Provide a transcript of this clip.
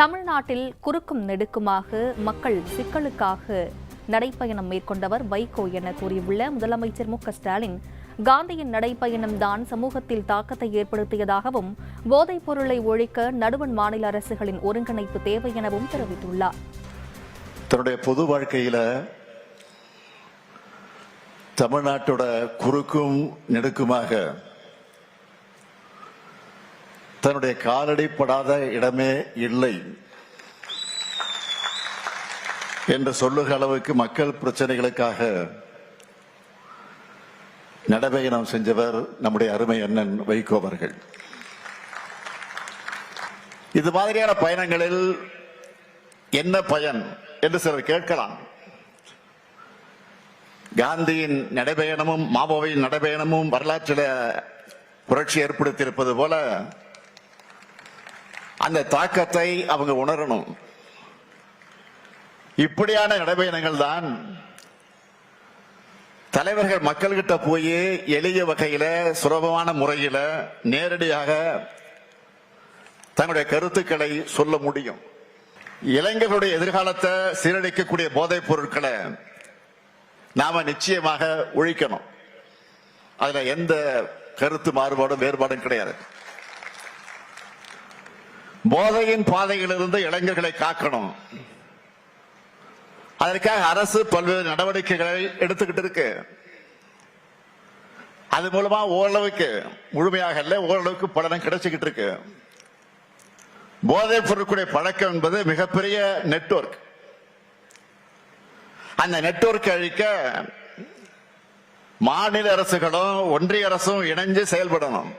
தமிழ்நாட்டில் குறுக்கும் நெடுக்குமாக மக்கள் சிக்கலுக்காக நடைப்பயணம் மேற்கொண்டவர் வைகோ என கூறியுள்ள முதலமைச்சர் மு.க.ஸ்டாலின், காந்தியின் நடைப்பயணம்தான் சமூகத்தில் தாக்கத்தை ஏற்படுத்தியதாகவும், போதைப் பொருளை ஒழிக்க நடுவண் மாநில அரசுகளின் ஒருங்கிணைப்பு தேவை எனவும் தெரிவித்துள்ளார். தன்னுடைய பொது வாழ்க்கையில தமிழ்நாட்டோட குறுக்கும் நெடுக்குமாக தன்னுடைய காலடி படாத இடமே இல்லை என்று சொல்லுகிற அளவுக்கு மக்கள் பிரச்சனைகளுக்காக நடைபயணம் செஞ்சவர் நம்முடைய அருமை அண்ணன் வைகோ அவர்கள். இது மாதிரியான பயணங்களில் என்ன பயன் என்று சிலர் கேட்கலாம். காந்தியின் நடைபயணமும் மாவோவின் நடைபயணமும் வரலாற்றில் புரட்சி ஏற்படுத்தியிருப்பது போல அந்த தாக்கத்தை அவங்க உணரணும். இப்படியான நடைபயணங்கள் தான் தலைவர்கள் மக்கள்கிட்ட போய் எளிய வகையில சுலபமான முறையில நேரடியாக தங்களுடைய கருத்துக்களை சொல்ல முடியும். இளைஞர்களுடைய எதிர்காலத்தை சீரழிக்கக்கூடிய போதைப் பொருட்களை நாம நிச்சயமாக ஒழிக்கணும். அதுல எந்த கருத்து மாறுபாடும் வேறுபாடும் கிடையாது. போதையின் பாதையிலிருந்து இளைஞர்களை காக்கணும். அதற்காக அரசு பல்வேறு நடவடிக்கைகளை எடுத்துக்கிட்டு இருக்கு. அது மூலமா ஓரளவுக்கு, முழுமையாக இல்ல, ஓரளவுக்கு பலனும் கிடைச்சுக்கிட்டு இருக்கு. போதைப் பொருட்களுடைய பழக்கம் என்பது மிகப்பெரிய நெட்வொர்க். அந்த நெட்வொர்க் அழிக்க மாநில அரசுகளும் ஒன்றிய அரசும் இணைஞ்சு செயல்படணும்.